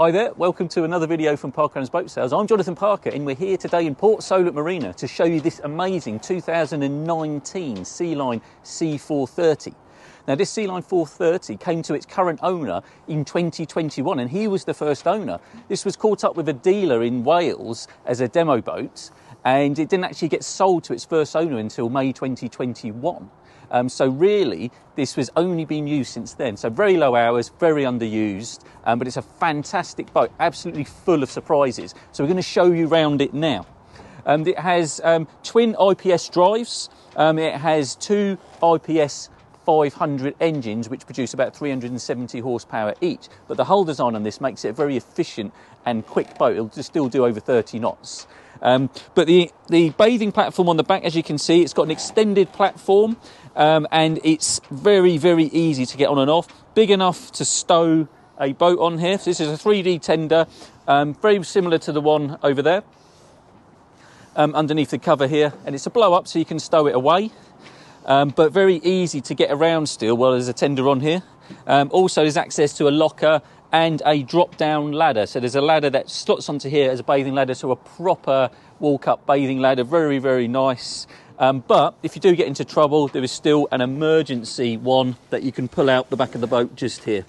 Hi there, welcome to another video from Parker & Boat Sales. I'm Jonathan Parker and we're here today in Port Solent Marina to show you this amazing 2019 Sealine C430. Now this Sealine 430 came to its current owner in 2021 and he was the first owner. This was caught up with a dealer in Wales as a demo boat and it didn't actually get sold to its first owner until May 2021. So really, this was only been used since then. So very low hours, very underused, but it's a fantastic boat, absolutely full of surprises. So we're going to show you around it now. It has twin IPS drives. It has two IPS 500 engines, which produce about 370 horsepower each. But the whole design on this makes it a very efficient and quick boat. It'll just still do over 30 knots. But the bathing platform on the back, as you can see, it's got an extended platform and it's very, very easy to get on and off. Big enough to stow a boat on here. So this is a 3D tender, very similar to the one over there underneath the cover here. And it's a blow up so you can stow it away, but very easy to get around still while there's a tender on here. Also, there's access to a locker and a drop-down ladder. So there's a ladder that slots onto here as a bathing ladder, so a proper walk-up bathing ladder, very, very nice. But if you do get into trouble, there is still an emergency one that you can pull out the back of the boat just here.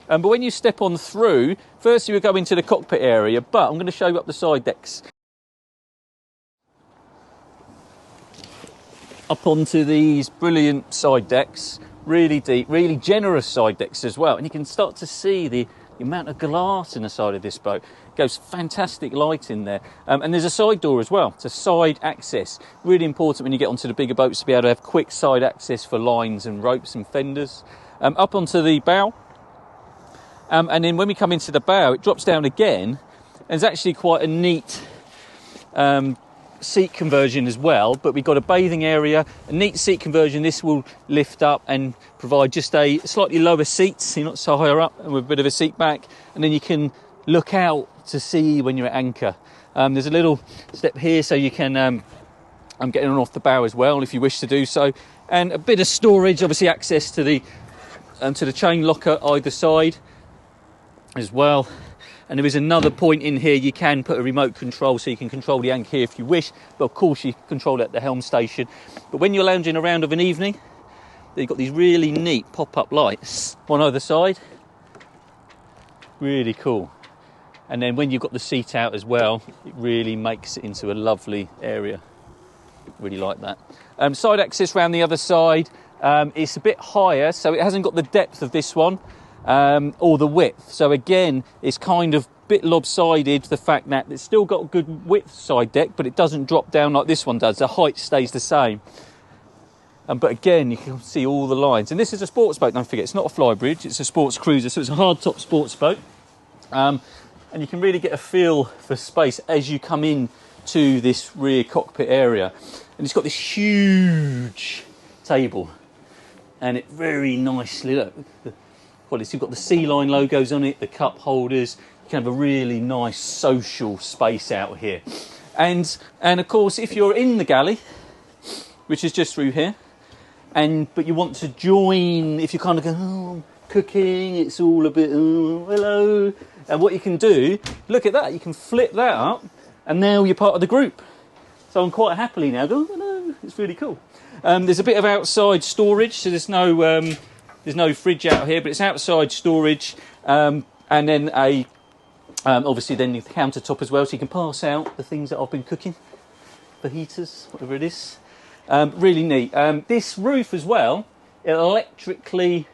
But when you step on through, first you will go into the cockpit area, but I'm going to show you up the side decks. Up onto these brilliant side decks. Really deep, really generous side decks as well. And you can start to see the amount of glass in the side of this boat. It goes fantastic light in there. And there's a side door as well. It's a side access. Really important when you get onto the bigger boats to be able to have quick side access for lines and ropes and fenders. Up onto the bow. And then when we come into the bow, it drops down again. And there's actually quite a neat seat conversion as well, but we've got a bathing area, a neat seat conversion. This will lift up and provide just a slightly lower seat, so you're not so higher up, and with a bit of a seat back, and then you can look out to see when you're at anchor. There's a little step here so you can I'm getting on off the bow as well if you wish to do so, and a bit of storage, obviously access to the chain locker either side as well. And there is another point in here, you can put a remote control so you can control the anchor here if you wish, but of course you can control it at the helm station. But when you're lounging around of an evening, you've got these really neat pop-up lights on either side. Really cool. And then when you've got the seat out as well, it really makes it into a lovely area. Really like that. Side access around the other side, it's a bit higher, so it hasn't got the depth of this one. Or the width, so again it's kind of a bit lopsided, the fact that it's still got a good width side deck, but it doesn't drop down like this one does. The height stays the same, but again you can see all the lines. And this is a sports boat, don't forget, it's not a flybridge, it's a sports cruiser, so it's a hardtop sports boat. And you can really get a feel for space as you come in to this rear cockpit area. And it's got this huge table, and it very nicely, look, you've got the Sealine logos on it, the cup holders. You can have a really nice social space out here. And of course, if you're in the galley, which is just through here, but you want to join, if you kind of go, oh, cooking, it's all a bit, oh, hello. And what you can do, look at that, you can flip that up, and now you're part of the group. So I'm quite happily now going, oh, hello, it's really cool. There's a bit of outside storage, so there's no fridge out here, but it's outside storage, and then obviously then the countertop as well, so you can pass out the things that I've been cooking, the heaters, whatever it is. Really neat. This roof as well, it electrically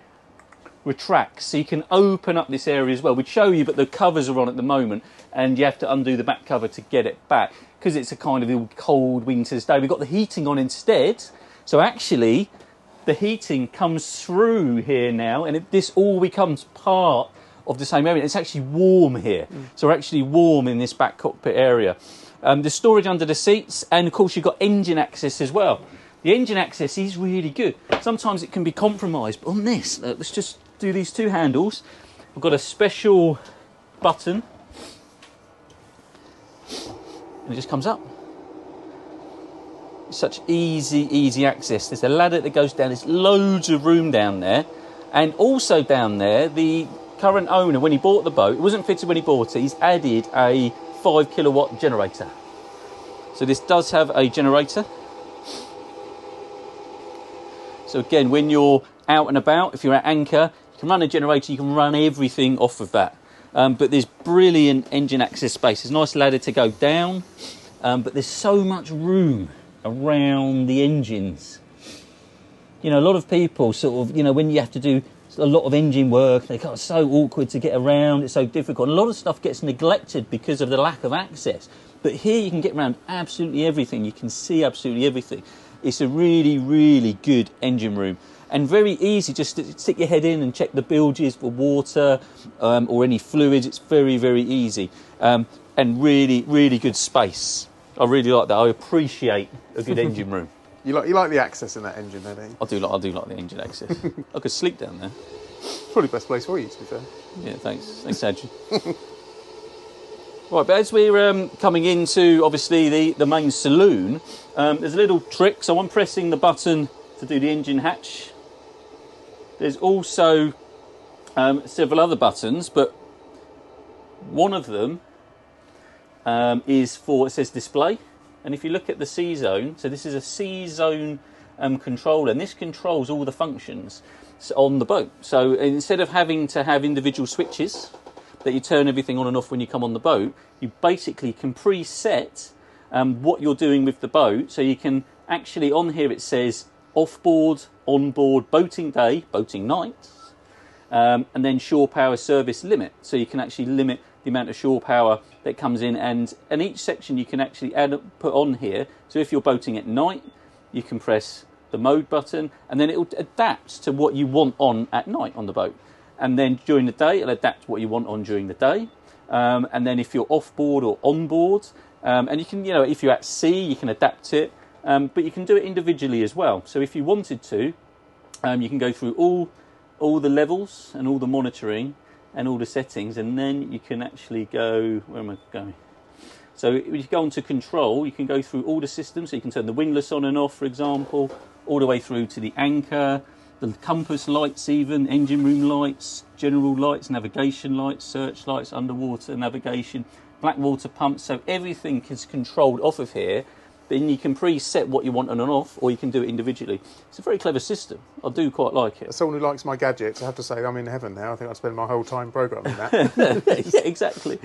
retracts, so you can open up this area as well. We'd show you, but the covers are on at the moment, and you have to undo the back cover to get it back, because it's a kind of cold winter's day. We've got the heating on instead, so actually the heating comes through here now, and this all becomes part of the same area. It's actually warm here, so we're actually warm in this back cockpit area. There's storage under the seats, and of course you've got engine access as well. The engine access is really good. Sometimes it can be compromised, but on this, let's just do these two handles. We've got a special button, and it just comes up. Such easy access. There's a ladder that goes down. There's loads of room down there, and also down there the current owner, when he bought the boat, it wasn't fitted when he bought it, he's added a 5 kilowatt generator. So this does have a generator. So again, when you're out and about, if you're at anchor, you can run a generator, you can run everything off of that. But there's brilliant engine access space. There's a nice ladder to go down, but there's so much room around the engines. You know, a lot of people sort of, you know, when you have to do a lot of engine work, they're kind of so awkward to get around, it's so difficult. And a lot of stuff gets neglected because of the lack of access. But here you can get around absolutely everything. You can see absolutely everything. It's a really, really good engine room. And very easy just to stick your head in and check the bilges for water or any fluids. It's very, very easy. And really, really good space. I really like that. I appreciate a good engine room. You like the access in that engine, don't you? I do like the engine access. I could sleep down there. Probably the best place for you, to be fair. Yeah, thanks. Thanks, Adrian. Right, but as we're coming into, obviously, the main saloon, there's a little trick. So I'm pressing the button to do the engine hatch. There's also several other buttons, but one of them is for, it says display. And if you look at the C zone, so this is a C zone controller, and this controls all the functions on the boat. So instead of having to have individual switches that you turn everything on and off when you come on the boat, you basically can preset what you're doing with the boat. So you can actually, on here it says offboard, onboard, boating day, boating night, and then shore power service limit. So you can actually limit the amount of shore power that comes in, and each section you can actually put on here. So if you're boating at night, you can press the mode button, and then it will adapt to what you want on at night on the boat. And then during the day, it'll adapt what you want on during the day. And then if you're off board or on board, and you can, you know, if you're at sea, you can adapt it, but you can do it individually as well. So if you wanted to, you can go through all the levels and all the monitoring and all the settings, and then you can actually go, where am I going? So if you go on to control, you can go through all the systems. So you can turn the windlass on and off, for example, all the way through to the anchor, the compass lights even, engine room lights, general lights, navigation lights, search lights, underwater navigation, black water pumps. So everything is controlled off of here. Then you can preset what you want on and off, or you can do it individually. It's a very clever system. I do quite like it. As someone who likes my gadgets, I have to say I'm in heaven now. I think I'd spend my whole time programming that. Yeah, exactly.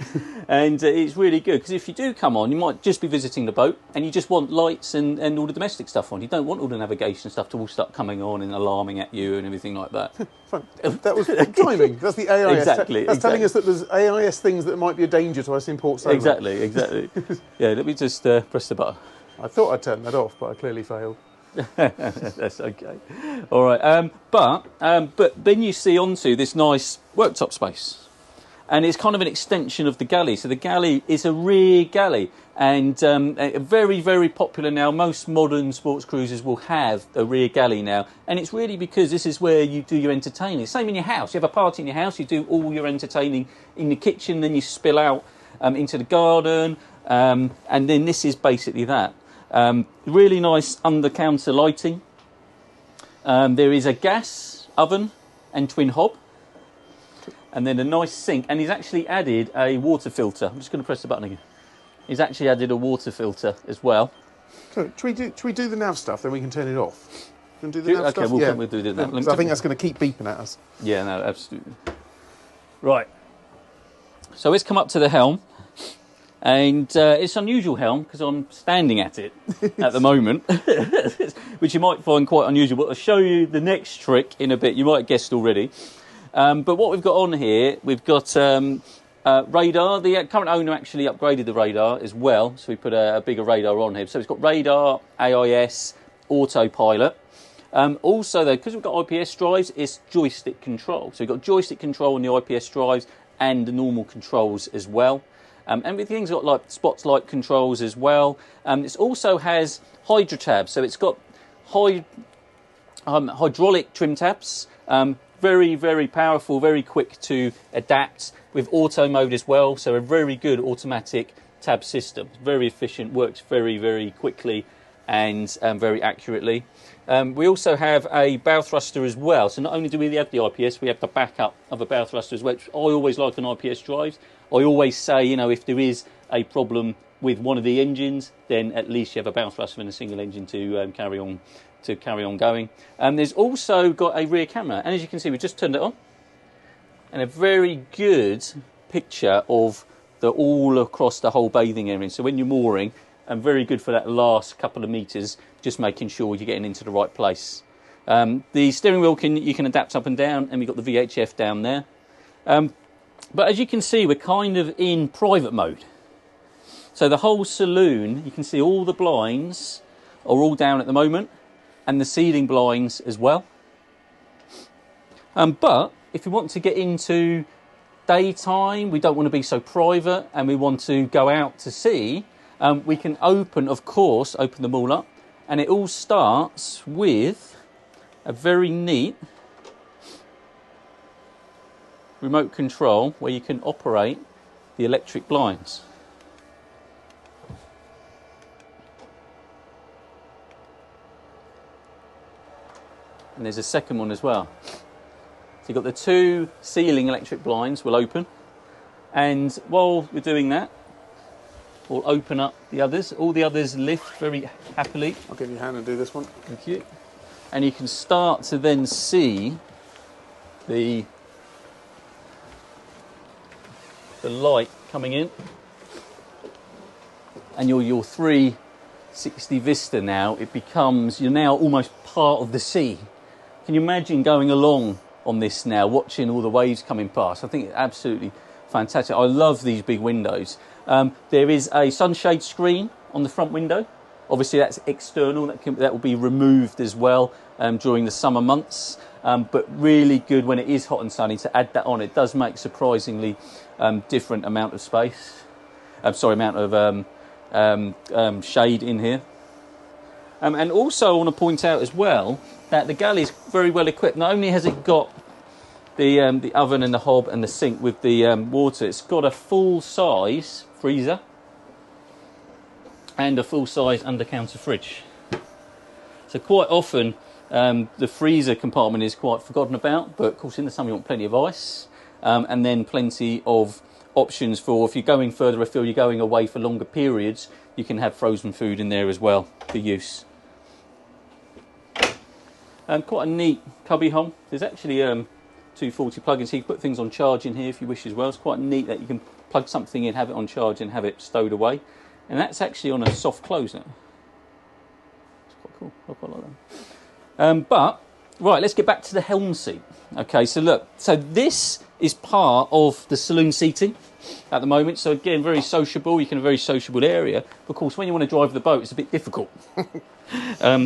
And it's really good, because if you do come on, you might just be visiting the boat and you just want lights and all the domestic stuff on. You don't want all the navigation stuff to all start coming on and alarming at you and everything like that. Fun. That was timing. That's the AIS. Exactly. That's telling us that there's AIS things that might be a danger to us in Port Saloon. Exactly. Yeah, let me just press the button. I thought I'd turn that off, but I clearly failed. That's okay. All right. But then you see onto this nice worktop space, and it's kind of an extension of the galley. So the galley is a rear galley, and very, very popular now. Most modern sports cruisers will have a rear galley now, and it's really because this is where you do your entertaining. Same in your house. You have a party in your house, you do all your entertaining in the kitchen, then you spill out into the garden, and then this is basically that. Really nice under-counter lighting. There is a gas oven and twin hob, and then a nice sink. And he's actually added a water filter. I'm just going to press the button again. He's actually added a water filter as well. So, should we do the nav stuff, then we can turn it off? Can we do the nav stuff? Okay, we'll do the nav. I think that's going to keep beeping at us. Yeah, no, absolutely. Right. So let's come up to the helm. And it's an unusual helm because I'm standing at it at the moment, which you might find quite unusual. But I'll show you the next trick in a bit. You might have guessed already. But what we've got on here, we've got radar. The current owner actually upgraded the radar as well. So we put a bigger radar on here. So it's got radar, AIS, autopilot. Also, though, because we've got IPS drives, it's joystick control. So we've got joystick control on the IPS drives and the normal controls as well. Everything's got like spotlight controls as well. It also has hydro tabs, so it's got hydraulic trim tabs. Very, very powerful, very quick to adapt with auto mode as well. So a very good automatic tab system. Very efficient, works very, very quickly and very accurately. We also have a bow thruster as well. So not only do we have the IPS, we have the backup of a bow thruster as well, which I always like on IPS drives. I always say, you know, if there is a problem with one of the engines, then at least you have a bow thruster and a single engine to carry on going. There's also got a rear camera, and as you can see, we just turned it on, and a very good picture of all across the whole bathing area. So when you're mooring, and very good for that last couple of metres, just making sure you're getting into the right place. The steering wheel you can adapt up and down, and we've got the VHF down there. But as you can see, we're kind of in private mode. So the whole saloon, you can see all the blinds are all down at the moment, and the ceiling blinds as well. But if we want to get into daytime, we don't want to be so private, and we want to go out to sea, we can open them all up, and it all starts with a very neat remote control where you can operate the electric blinds. And there's a second one as well. So you've got the two ceiling electric blinds will open, and while we're doing that, we'll open up the others. All the others lift very happily. I'll give you a hand and do this one. Thank you. And you can start to then see the light coming in, and your 360 vista now, you're now almost part of the sea. Can you imagine going along on this now, watching all the waves coming past? I think it's absolutely fantastic. I love these big windows. There is a sunshade screen on the front window. Obviously that's external, that will be removed as well during the summer months. But really good when it is hot and sunny to add that on. It does make surprisingly different amount of space. Amount of shade in here. And also I want to point out as well that the galley is very well equipped. Not only has it got the oven and the hob and the sink with the water, it's got a full-size freezer and a full-size under-counter fridge. So quite often the freezer compartment is quite forgotten about, but of course in the summer you want plenty of ice, and then plenty of options for if you're going further afield, you're going away for longer periods, you can have frozen food in there as well for use. Quite a neat cubby hole. There's actually 240 plugins, so you can put things on charge in here if you wish as well. It's quite neat that you can plug something in, have it on charge and have it stowed away. And that's actually on a soft close now. It's quite cool. I quite like that. But right, let's get back to the helm seat. Okay, so look, so this is part of the saloon seating at the moment. So again, very sociable. You can have a very sociable area. But of course, when you want to drive the boat, it's a bit difficult.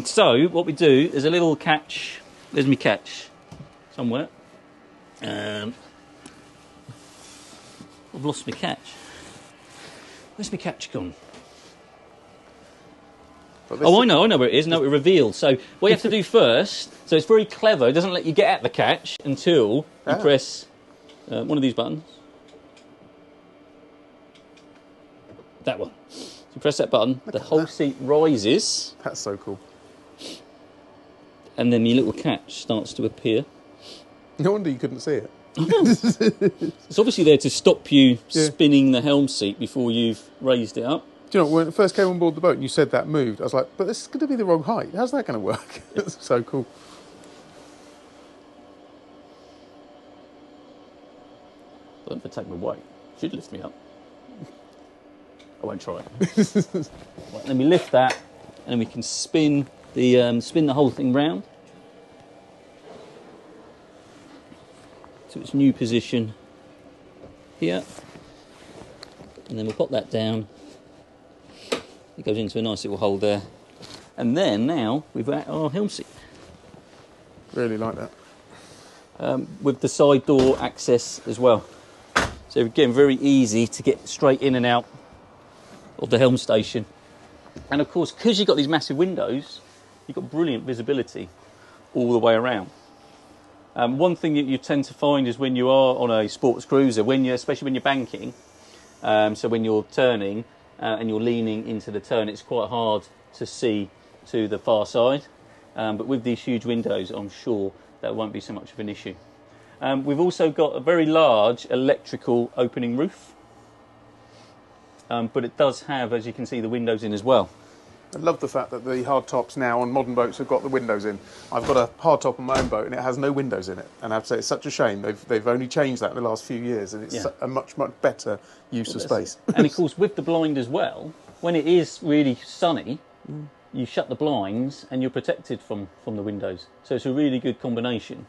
So what we do is a little catch. There's my catch somewhere. I've lost my catch. Where's my catch gone? Oh, I know where it is. No, it revealed. So what you have to do first, so it's very clever, it doesn't let you get at the catch until you press one of these buttons. That one. So you press that button, the whole seat rises. That's so cool. And then your little catch starts to appear. No wonder you couldn't see it. It's obviously there to stop you spinning the helm seat before you've raised it up. Do you know, when I first came on board the boat and you said that moved, I was like, but this is going to be the wrong height. How's that going to work? It's so cool. Don't take me away. Should lift me up. I won't try it. Right, let me lift that, and then we can spin the whole thing round to its new position here, and then we'll pop that down. It goes into a nice little hole there, and then now we've got our helm seat. Really like that. With the side door access as well. So again, very easy to get straight in and out of the helm station. And of course, because you've got these massive windows, you've got brilliant visibility all the way around. One thing that you tend to find is when you are on a sports cruiser, especially when you're banking, so when you're turning and you're leaning into the turn, it's quite hard to see to the far side, but with these huge windows, I'm sure that won't be so much of an issue. We've also got a very large electrical opening roof, but it does have, as you can see, the windows in as well. I love the fact that the hardtops now on modern boats have got the windows in. I've got a hardtop on my own boat and it has no windows in it. And I have to say, it's such a shame. They've only changed that in the last few years, and it's a much, much better use of space. And of course, with the blind as well, when it is really sunny, you shut the blinds and you're protected from the windows. So it's a really good combination.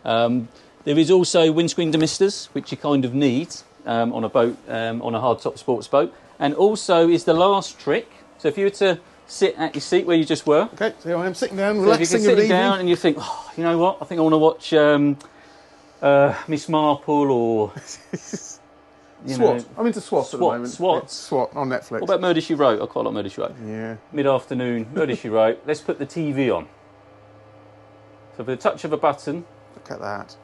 There is also windscreen demisters, which you kind of need on a boat, on a hardtop sports boat. And also is the last trick. So if you were to sit at your seat where you just were. Okay, so I am sitting down, so relaxing. if you can sit down and you think, oh, you know what, I think I want to watch Miss Marple or... SWAT. I'm into SWAT at the moment. SWAT. Yeah, SWAT on Netflix. What about Murder, She Wrote? I quite like Murder, She Wrote. Yeah. Mid-afternoon, Murder, She Wrote. Let's put the TV on. So with a touch of a button... Look at that.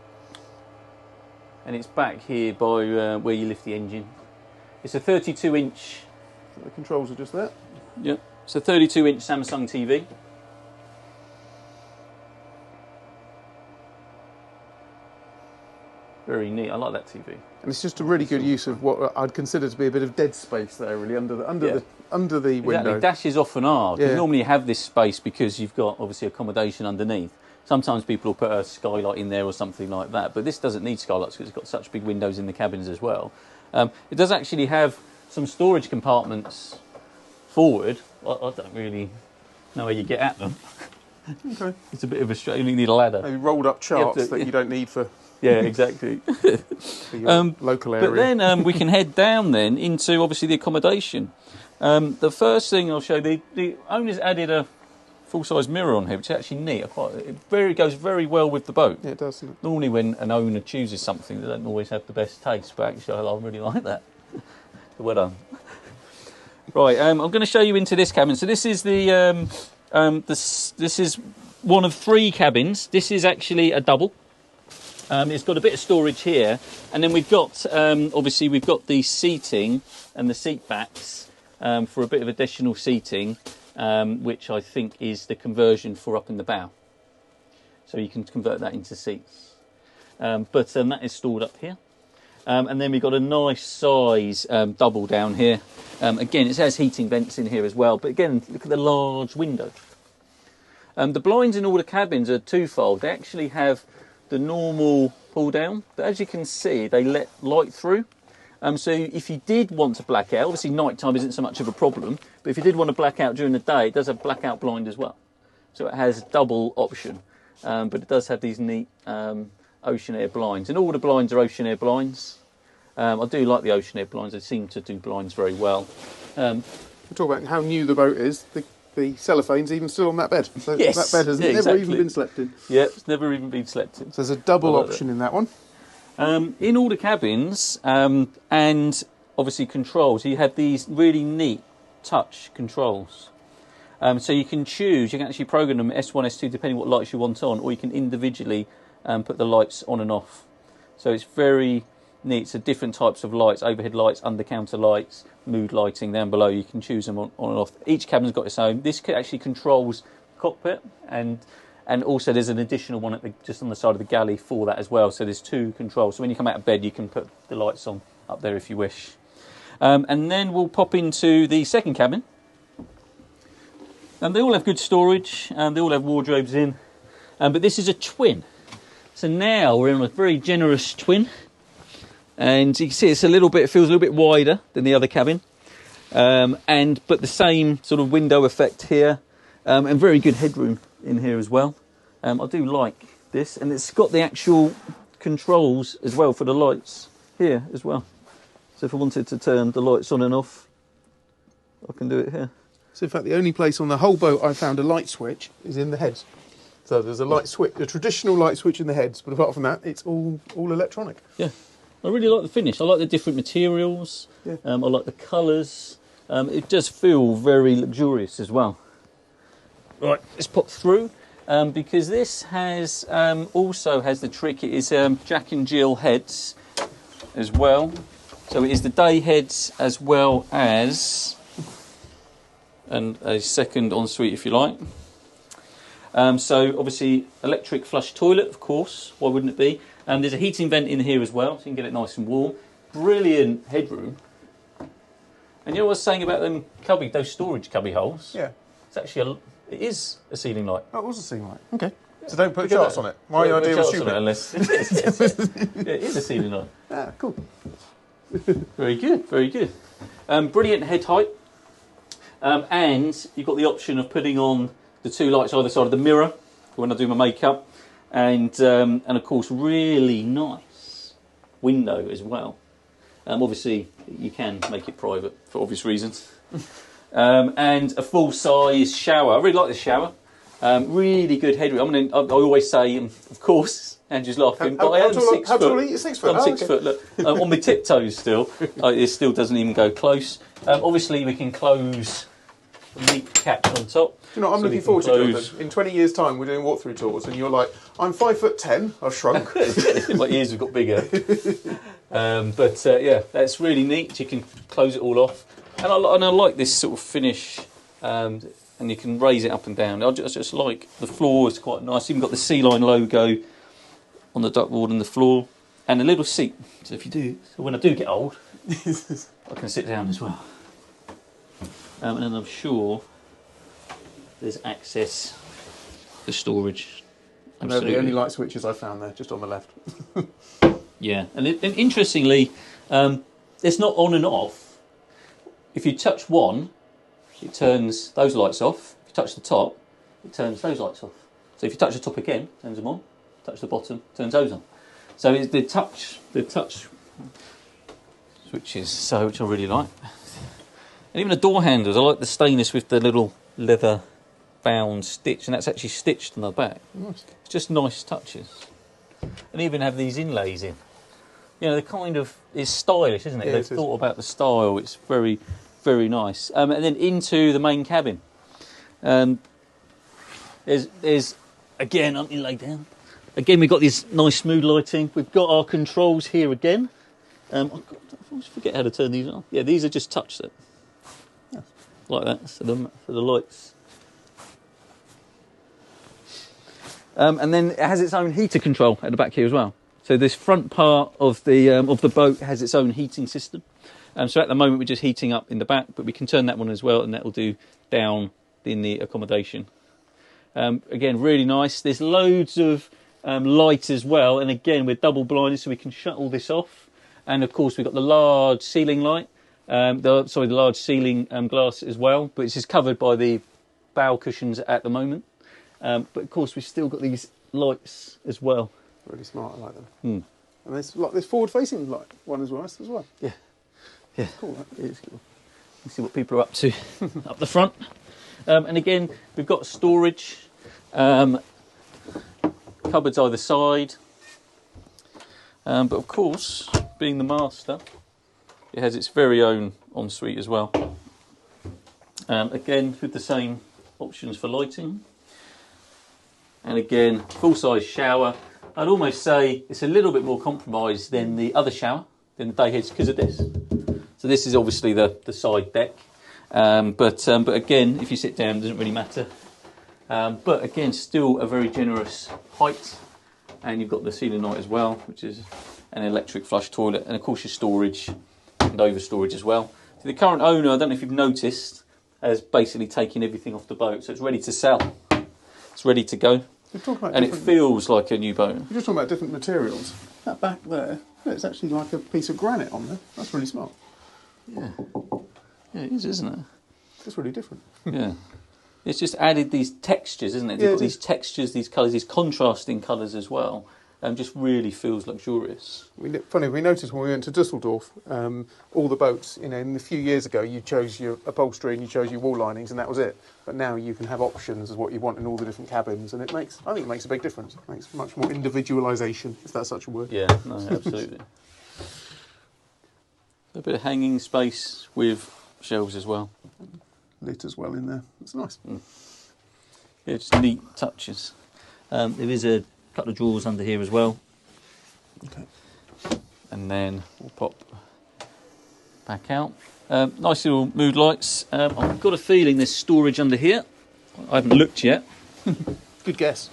And it's back here by where you lift the engine. It's a 32-inch... So the controls are just there. Yep. It's a 32-inch Samsung TV. Very neat. I like that TV. And it's just a really good use of what I'd consider to be a bit of dead space there, really, under the window. Exactly. Dashes often are. Because Yeah. normally you have this space because you've got obviously accommodation underneath. Sometimes people will put a skylight in there or something like that, but this doesn't need skylights because it's got such big windows in the cabins as well. It does actually have some storage compartments forward. I don't really know how you get at them. Okay. It's a bit of a strain. You need a ladder. Maybe rolled up charts that you don't need for Yeah, exactly. for your local area. But then we can head down then into obviously the accommodation. The first thing I'll show, the owners added a full-size mirror on here, which is actually neat. It goes very well with the boat. Yeah, it does. Doesn't it? Normally when an owner chooses something, they don't always have the best taste, but actually I really like that. Well done. Right, I'm going to show you into this cabin. So this is this is one of 3 cabins. This is actually a double. It's got a bit of storage here, and then we've got obviously we've got the seating and the seat backs for a bit of additional seating, which I think is the conversion for up in the bow. So you can convert that into seats. But that is stored up here. And then we've got a nice size double down here. Again, it has heating vents in here as well. But again, look at the large window. The blinds in all the cabins are twofold. They actually have the normal pull down, but as you can see, they let light through. So if you did want to black out, obviously nighttime isn't so much of a problem, but if you did want to black out during the day, it does have blackout blind as well. So it has double option, but it does have these neat ocean air blinds, and all the blinds are ocean air blinds. I do like the ocean air blinds. They seem to do blinds very well. We talk about how new the boat is. The cellophane's even still on that bed. So yes, that bed has never even been slept in. Yeah, it's never even been slept in. So there's a double option in that one. In all the cabins, and obviously controls, you have these really neat touch controls. So you can choose, you can actually program them S1, S2, depending what lights you want on, or you can individually put the lights on and off. So it's very neat. So different types of lights, overhead lights, under-counter lights, mood lighting down below. You can choose them on and off. Each cabin's got its own. This actually controls cockpit, and also there's an additional one just on the side of the galley for that as well. So there's 2 controls. So when you come out of bed, you can put the lights on up there if you wish. And then we'll pop into the second cabin. And they all have good storage, and they all have wardrobes in. But this is a twin. So now we're in a very generous twin. And you can see it feels a little bit wider than the other cabin. But the same sort of window effect here. And very good headroom in here as well. I do like this. And it's got the actual controls as well for the lights here as well. So if I wanted to turn the lights on and off, I can do it here. So in fact, the only place on the whole boat I found a light switch is in the heads. So there's a light switch, a traditional light switch in the heads, but apart from that, it's all electronic. Yeah, I really like the finish. I like the different materials. Yeah. I like the colours. It does feel very luxurious as well. Right, let's pop through because this has also has the trick. It is Jack and Jill heads as well. So it is the day heads as well as and a second ensuite if you like. So obviously electric flush toilet, of course, why wouldn't it be? There's a heating vent in here as well, so you can get it nice and warm. Brilliant headroom. And you know what I was saying about them those storage cubby holes? Yeah. It's actually it is a ceiling light. Oh, it was a ceiling light. Okay. So don't put charts on it. My idea was stupid. Unless it is a ceiling light. Ah, cool. Very good, very good. Brilliant head height. And you've got the option of putting on the two lights either side of the mirror when I do my makeup. And of course, really nice window as well. Obviously, you can make it private for obvious reasons. And a full-size shower. I really like this shower. Really good headroom. I mean, I always say, of course, Andrew's laughing, but I am 6 foot. How tall are you? 6 foot? I'm 6 foot. Look, on my tiptoes still. It still doesn't even go close. Obviously, we can close the neat catch on top. You know, I'm looking forward to it. In 20 years' time, we're doing walkthrough tours, and you're like, I'm 5'10", I've shrunk. My ears have got bigger. Yeah, that's really neat. You can close it all off. And I like this sort of finish, and you can raise it up and down. I just like the floor is quite nice. You've even got the Sealine logo on the ductboard and the floor, and a little seat. So when I do get old, I can sit down as well. And then I'm sure there's access to storage. Absolutely. They're the only light switches I found there, just on the left. Yeah, and interestingly, it's not on and off. If you touch one, it turns those lights off. If you touch the top, it turns those lights off. So if you touch the top again, it turns them on. Touch the bottom, turns those on. So it's the touch switches, which I really like. And even the door handles, I like the stainless with the little leather bound stitch, and that's actually stitched on the back. Nice. It's just nice touches. And even have these inlays in. You know, the kind of is stylish, isn't it? Yeah, They've thought about the style. It's very, very nice. And then into the main cabin. There's again, aren't you laid down? Again, we've got this nice smooth lighting. We've got our controls here again. I always forget how to turn these on. Yeah, these are just touch set. Yeah. Like that, so the lights. And then it has its own heater control at the back here as well. So this front part of the boat has its own heating system. So at the moment we're just heating up in the back, but we can turn that one as well, and that will do down in the accommodation. Again, really nice. There's loads of light as well, and again we're double blinded, so we can shut all this off. And of course we've got the large ceiling light, the large ceiling glass as well, but it's just covered by the bow cushions at the moment. But of course we've still got these lights as well. Really smart, I like them. And there's forward-facing light one as well. Yeah, yeah, cool. It is cool. You can see what people are up to up the front. And again, we've got storage, cupboards either side. But of course, being the master, it has its very own ensuite as well. Again, with the same options for lighting. And again, full-size shower. I'd almost say it's a little bit more compromised than the other shower, than the day heads, because of this. So this is obviously the side deck. But again, if you sit down, it doesn't really matter. But again, still a very generous height. And you've got the ceiling light as well, which is an electric flush toilet. And of course your storage and over storage as well. So the current owner, I don't know if you've noticed, has basically taken everything off the boat. So it's ready to sell. It's ready to go. And it feels like a new boat. You're just talking about different materials. That back there, it's actually like a piece of granite on there. That's really smart. Yeah. Yeah, it is, isn't it? It's really different. Yeah. It's just added these textures, isn't it? Yeah, these textures, these colours, these contrasting colours as well. Just really feels luxurious. Funny, we noticed when we went to Dusseldorf, all the boats, in a few years ago, you chose your upholstery and you chose your wall linings, and that was it. But now you can have options of what you want in all the different cabins, and I think it makes a big difference. It makes much more individualisation, if that's such a word. Yeah, no, absolutely. A bit of hanging space with shelves as well. Lit as well in there. It's nice. Yeah, just neat touches. There is a couple of drawers under here as well. Okay. And then we'll pop back out. Nice little mood lights. I've got a feeling there's storage under here. I haven't looked yet. Good guess.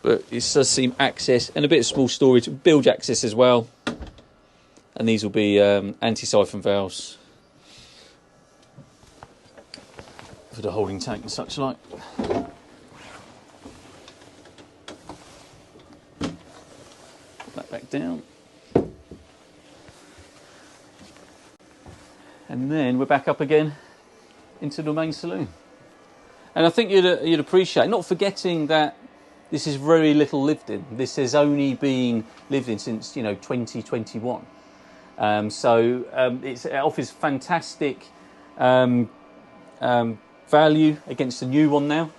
But it does seem access and a bit of small storage, bilge access as well. And these will be anti-siphon valves for the holding tank and such like. Put that back down. And then we're back up again into the main saloon. And I think you'd appreciate, not forgetting that this is very little lived in. This has only been lived in since 2021. It offers fantastic value against the new one now.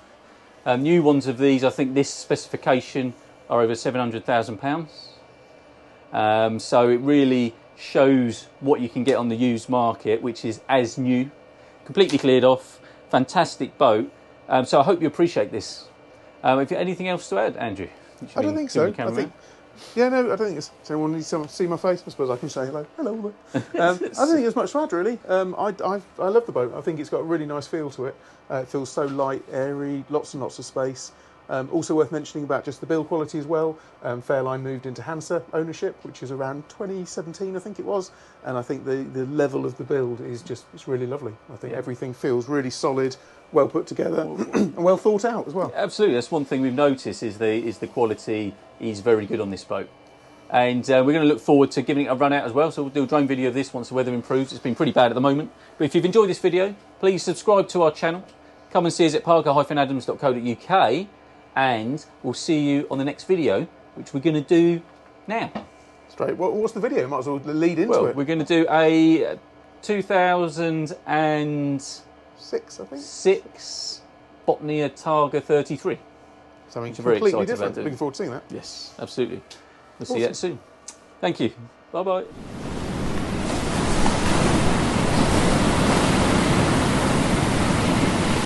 New ones of these, I think this specification, are over £700,000. So it really shows what you can get on the used market, which is as new, completely cleared off, fantastic boat. So I hope you appreciate this. If you anything else to add, Andrew? I don't think so. I don't think it's. Does anyone need to see my face? I suppose I can say hello. Hello. I don't think there's much to add really. I love the boat. I think it's got a really nice feel to it. It feels so light, airy, lots and lots of space. Also worth mentioning about just the build quality as well. Fairline moved into Hansa ownership, which is around 2017, I think it was. And I think the level of the build is it's really lovely. I think everything feels really solid, well put together, and well thought out as well. Absolutely, that's one thing we've noticed is the quality is very good on this boat. And we're going to look forward to giving it a run out as well. So we'll do a drone video of this once the weather improves. It's been pretty bad at the moment. But if you've enjoyed this video, please subscribe to our channel. Come and see us at parker-adams.co.uk. And we'll see you on the next video, which we're going to do now. Straight. What's the video? Might as well lead into it. We're going to do a 2006, I think. 6 Botnia Targa 33. Something very completely excited different. about doing. Looking forward to seeing that. Yes, absolutely. We'll see you soon. Thank you. Bye-bye.